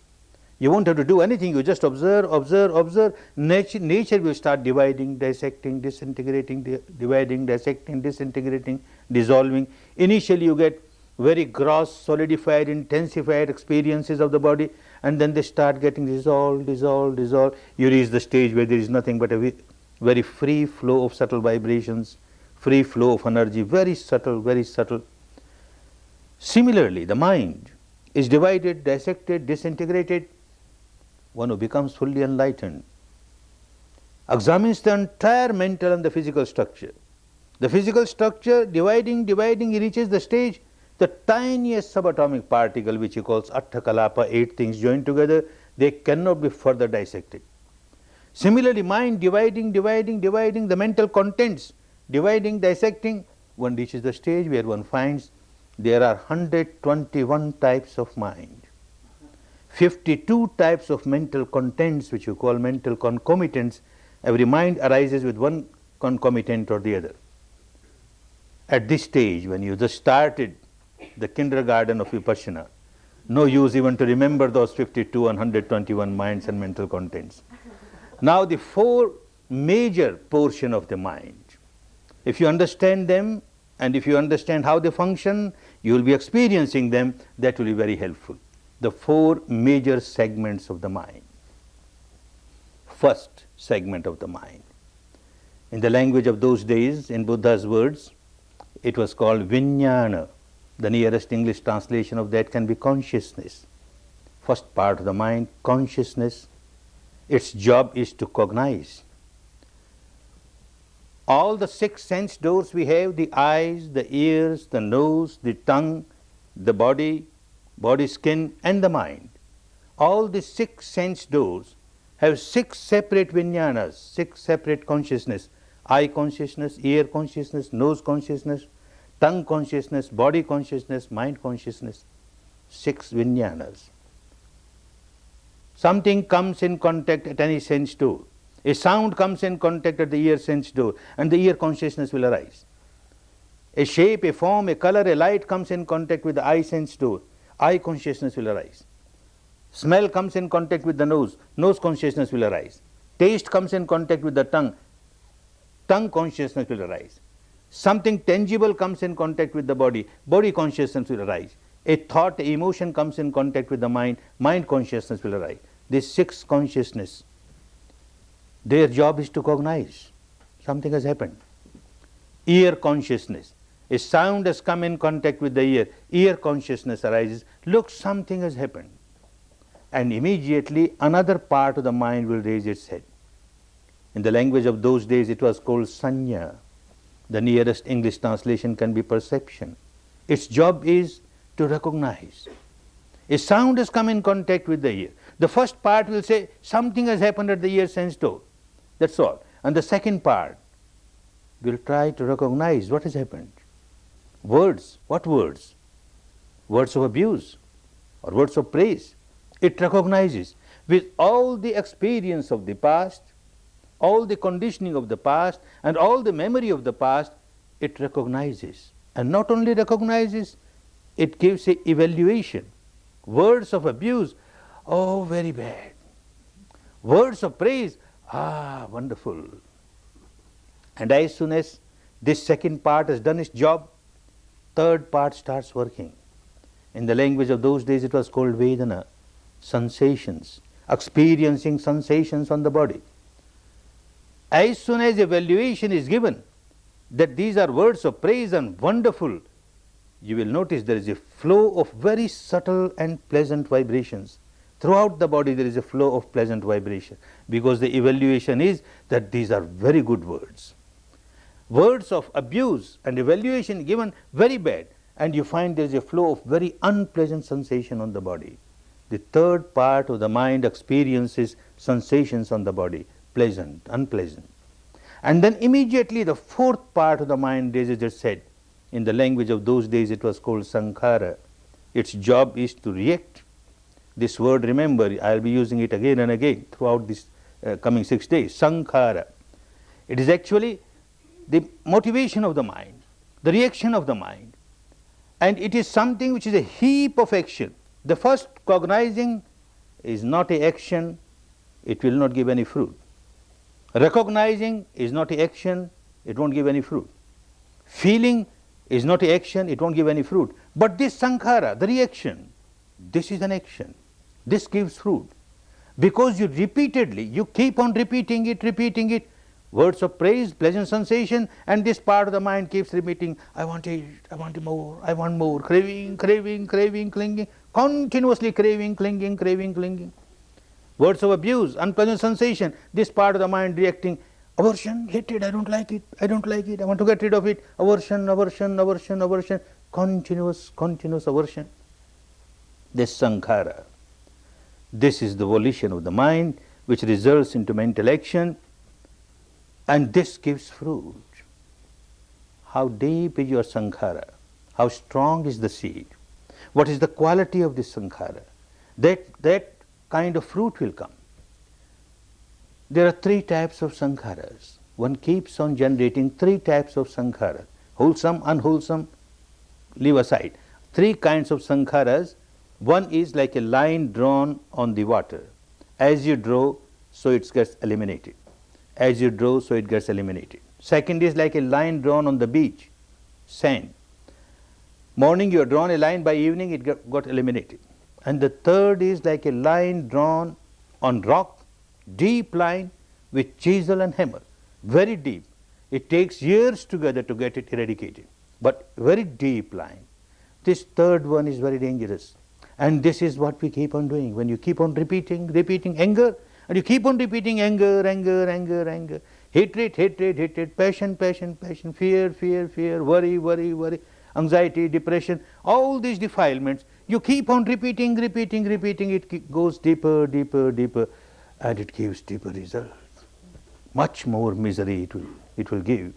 You won't have to do anything, you just observe, observe, observe. Nature will start dividing, dissecting, disintegrating, dividing, dissecting, disintegrating, dissolving. Initially you get very gross, solidified, intensified experiences of the body, and then they start getting dissolved, dissolved, dissolved. You reach the stage where there is nothing but a very free flow of subtle vibrations, free flow of energy, very subtle, very subtle. Similarly, the mind is divided, dissected, disintegrated. One who becomes fully enlightened examines the entire mental and the physical structure. The physical structure, dividing, he reaches the stage, the tiniest subatomic particle, which he calls Attakalapa, 8 things joined together, they cannot be further dissected. Similarly, mind dividing, the mental contents, dividing, dissecting, one reaches the stage where one finds there are 121 types of mind, 52 types of mental contents, which you call mental concomitants. Every mind arises with one concomitant or the other. At this stage, when you just started the kindergarten of Vipassana, no use even to remember those 52 and 121 minds and mental contents. Now the 4 major portion of the mind, if you understand them and if you understand how they function, you will be experiencing them, that will be very helpful. The 4 major segments of the mind. First segment of the mind. In the language of those days, in Buddha's words, it was called Vijnana. The nearest English translation of that can be consciousness. First part of the mind, consciousness, its job is to cognize. All the 6 sense doors we have, the eyes, the ears, the nose, the tongue, the body, body skin and the mind. All the 6 sense doors have 6 separate vijnanas, 6 separate consciousness. Eye consciousness, ear consciousness, nose consciousness, tongue consciousness, body consciousness, mind consciousness. 6 vijnanas. Something comes in contact at any sense door. A sound comes in contact at the ear sense door and the ear consciousness will arise. A shape, a form, a color, a light comes in contact with the eye sense door, eye consciousness will arise. Smell comes in contact with the nose, nose consciousness will arise. Taste comes in contact with the tongue, tongue consciousness will arise. Something tangible comes in contact with the body, body consciousness will arise. A thought, a emotion comes in contact with the mind, mind consciousness will arise. These 6 consciousness, their job is to cognize. Something has happened. Ear consciousness, a sound has come in contact with the ear, ear consciousness arises. Look, something has happened. And immediately another part of the mind will raise its head. In the language of those days it was called sanya. The nearest English translation can be perception. Its job is to recognize. A sound has come in contact with the ear. The first part will say something has happened at the ear sense door. That's all. And the second part will try to recognize what has happened. Words. What words? Words of abuse or words of praise. It recognizes with all the experience of the past, all the conditioning of the past and all the memory of the past, it recognizes. And not only recognizes, it gives an evaluation. Words of abuse, oh, very bad. Words of praise, ah, wonderful. And as soon as this second part has done its job, third part starts working. In the language of those days it was called Vedana, sensations, experiencing sensations on the body. As soon as evaluation is given that these are words of praise and wonderful, you will notice there is a flow of very subtle and pleasant vibrations. Throughout the body there is a flow of pleasant vibration, because the evaluation is that these are very good words. Words of abuse and evaluation given very bad, and you find there is a flow of very unpleasant sensation on the body. The third part of the mind experiences sensations on the body, pleasant, unpleasant. And then immediately the fourth part of the mind raises its head. In the language of those days it was called sankhara. Its job is to react. This word, remember, I will be using it again and again throughout this coming 6 days, sankhara. It is actually the motivation of the mind, the reaction of the mind. And it is something which is a heap of action. The first cognizing is not an action, it will not give any fruit. Recognizing is not an action, it won't give any fruit. Feeling is not an action, it won't give any fruit. But this sankhara, the reaction, this is an action. This gives fruit. Because you repeatedly, you keep on repeating it, words of praise, pleasant sensation, and this part of the mind keeps repeating, I want it more, I want more, craving, clinging, continuously craving, clinging. Words of abuse, unpleasant sensation, this part of the mind reacting, aversion, hatred, I don't like it, I want to get rid of it, aversion, continuous aversion. This sankhara, this is the volition of the mind which results into mental action, and this gives fruit. How deep is your sankhara? How strong is the seed? What is the quality of this sankhara? That kind of fruit will come. There are 3 types of sankharas. One keeps on generating 3 types of sankharas. Wholesome, unwholesome, leave aside. 3 kinds of sankharas. One is like a line drawn on the water. As you draw, so it gets eliminated. As you draw, so it gets eliminated. Second is like a line drawn on the beach, sand. Morning you have drawn a line, by evening it got eliminated. And the third is like a line drawn on rock, deep line with chisel and hammer, very deep. It takes years together to get it eradicated. but very deep line. This third one is very dangerous. And this is what we keep on doing. When you keep on repeating anger, and you keep on repeating anger, hatred, passion, fear, worry, anxiety, depression, all these defilements, you keep on repeating, it goes deeper, and it gives deeper results. Much more misery it will give.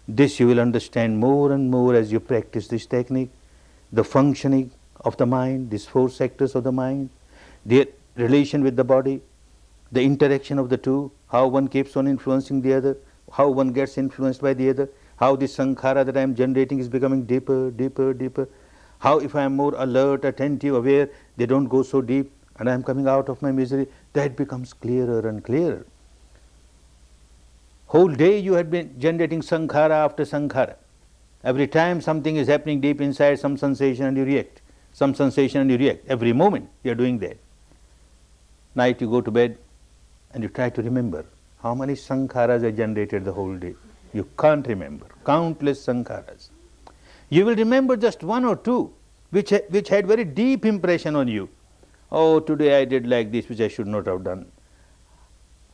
This you will understand more and more as you practice this technique, the functioning of the mind, these four sectors of the mind, their relation with the body, the interaction of the two, how one keeps on influencing the other, how one gets influenced by the other, how this sankhara that I am generating is becoming deeper, how if I am more alert, attentive, aware, they don't go so deep and I am coming out of my misery, that becomes clearer and clearer. Whole day you have been generating sankhara after sankhara. Every time something is happening deep inside, some sensation and you react, some sensation and you react. Every moment you are doing that. Night you go to bed and you try to remember how many sankharas are generated the whole day. You can't remember. Countless sankharas. You will remember just one or two which had very deep impression on you. Oh, today I did like this which I should not have done.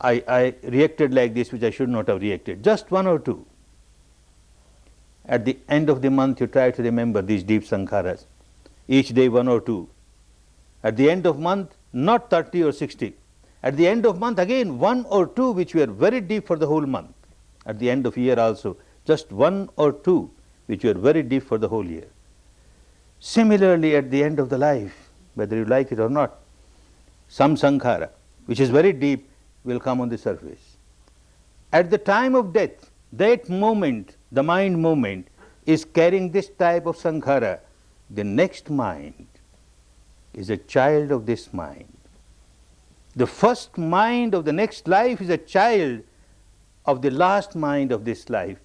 I reacted like this which I should not have reacted. Just one or two. At the end of the month you try to remember these deep sankharas. Each day one or two. At the end of month, not 30 or 60. At the end of month again one or two which were very deep for the whole month. At the end of year also, just one or two which were very deep for the whole year. Similarly at the end of the life, whether you like it or not, some sankhara which is very deep will come on the surface. At the time of death, that moment, the mind moment, is carrying this type of sankhara. The next mind is a child of this mind. The first mind of the next life is a child of the last mind of this life.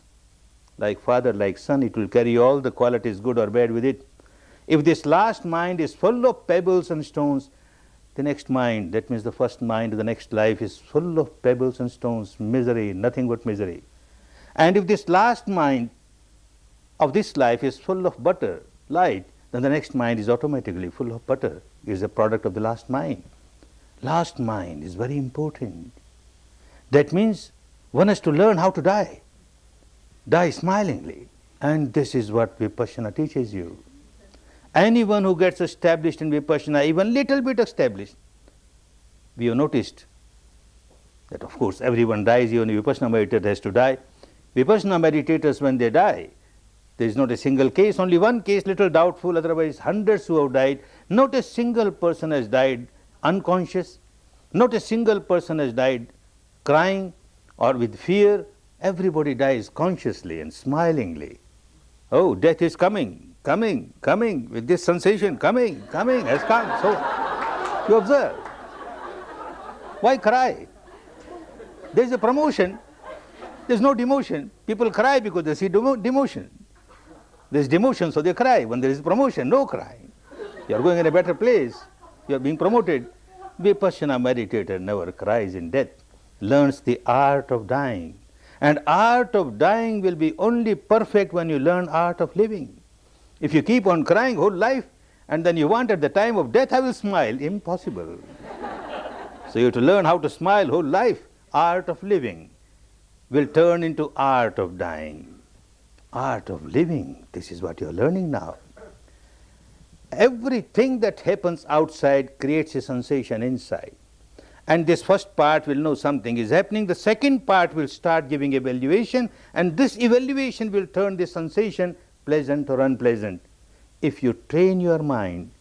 Like father, like son, it will carry all the qualities, good or bad, with it. If this last mind is full of pebbles and stones, the next mind, that means the first mind of the next life, is full of pebbles and stones, misery, nothing but misery. And if this last mind of this life is full of butter, light, then the next mind is automatically full of butter. It is a product of the last mind. Last mind is very important. That means one has to learn how to die. Die smilingly. And this is what Vipassana teaches you. Anyone who gets established in Vipassana, even little bit established, we have noticed that of course everyone dies, even a Vipassana meditator has to die. Vipassana meditators, when they die, there is not a single case, only one case, little doubtful, otherwise hundreds who have died. Not a single person has died unconscious, not a single person has died crying or with fear. Everybody dies consciously and smilingly. Oh, death is coming, with this sensation, coming, has come. So you observe. Why cry? There is a promotion, there is no demotion. People cry because they see demotion. There is demotion, so they cry. When there is promotion, no crying. You are going in a better place, you are being promoted. Vipassana meditator never cries in death, learns the art of dying. And art of dying will be only perfect when you learn art of living. If you keep on crying whole life and then you want at the time of death I will smile, impossible. So you have to learn how to smile whole life. Art of living will turn into art of dying. Art of living, this is what you are learning now. Everything that happens outside creates a sensation inside. And this first part will know something is happening. The second part will start giving evaluation, and this evaluation will turn the sensation pleasant or unpleasant. If you train your mind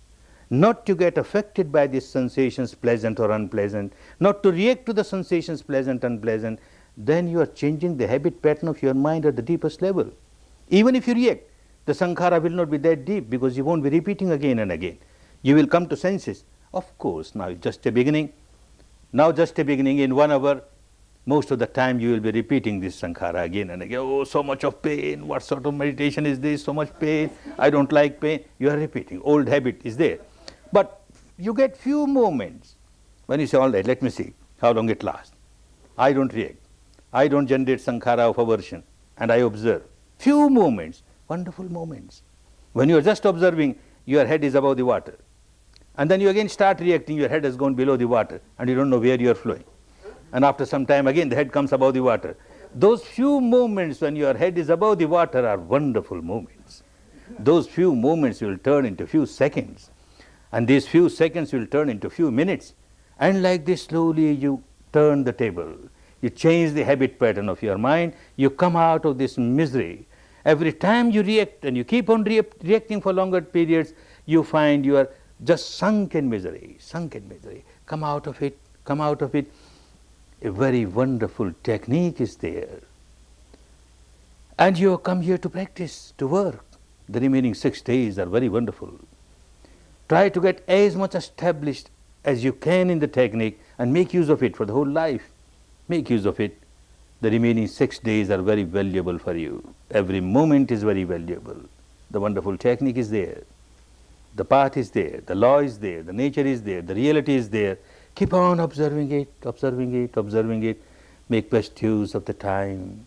not to get affected by these sensations, pleasant or unpleasant, not to react to the sensations, pleasant, unpleasant, then you are changing the habit pattern of your mind at the deepest level. Even if you react, the sankhara will not be that deep because you won't be repeating again and again. You will come to senses. Of course, now it's just a beginning. Now just a beginning, in 1 hour, most of the time you will be repeating this sankhara again and again. Oh, so much of pain, what sort of meditation is this, so much pain, I don't like pain. You are repeating, old habit is there. But you get few moments when you say, all right, let me see how long it lasts. I don't react, I don't generate sankhara of aversion, and I observe. Few moments, Wonderful moments. When you are just observing, your head is above the water. And then you again start reacting, your head has gone below the water and you don't know where you are flowing. And after some time again the head comes above the water. Those few moments when your head is above the water are wonderful moments. Those few moments will turn into few seconds. And these few seconds will turn into few minutes. And like this slowly you turn the table. You change the habit pattern of your mind. You come out of this misery. Every time you react and you keep on reacting for longer periods, you find you are just sunk in misery, sunk in misery. Come out of it, come out of it. A very wonderful technique is there. And you have come here to practice, to work. The remaining 6 days are very wonderful. Try to get as much established as you can in the technique and make use of it for the whole life. Make use of it. The remaining 6 days are very valuable for you. Every moment is very valuable. The wonderful technique is there. The path is there. The law is there. The nature is there. The reality is there. Keep on observing it, observing it, observing it. Make best use of the time.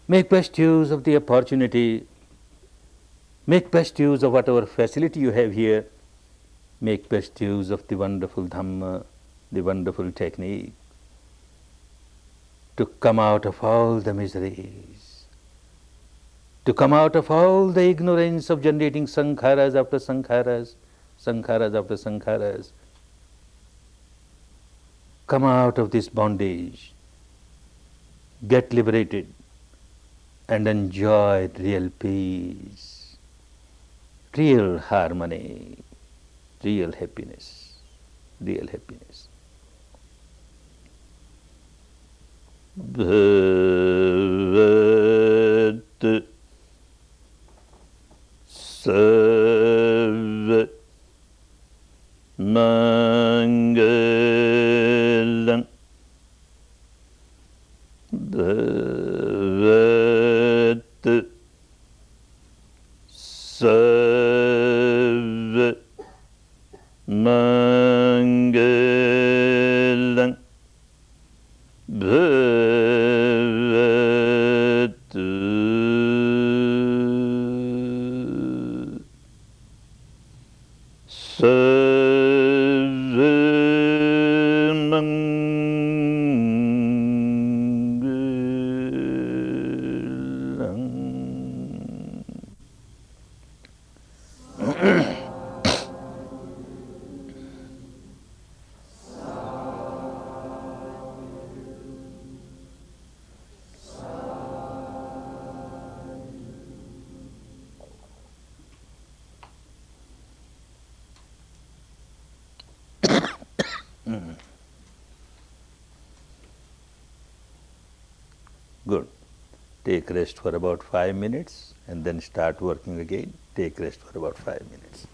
Make best use of the opportunity. Make best use of whatever facility you have here. Make best use of the wonderful Dhamma, the wonderful technique, to come out of all the miseries, to come out of all the ignorance of generating sankharas after sankharas, sankharas after sankharas. Come out of this bondage, get liberated, and enjoy real peace, real harmony, real happiness, real happiness. Bhavat Sarva Mangalam Bhavat Sarva Mangalam Bhavatu Sarvamangalam. Good. Take rest for about 5 minutes and then start working again. Take rest for about 5 minutes.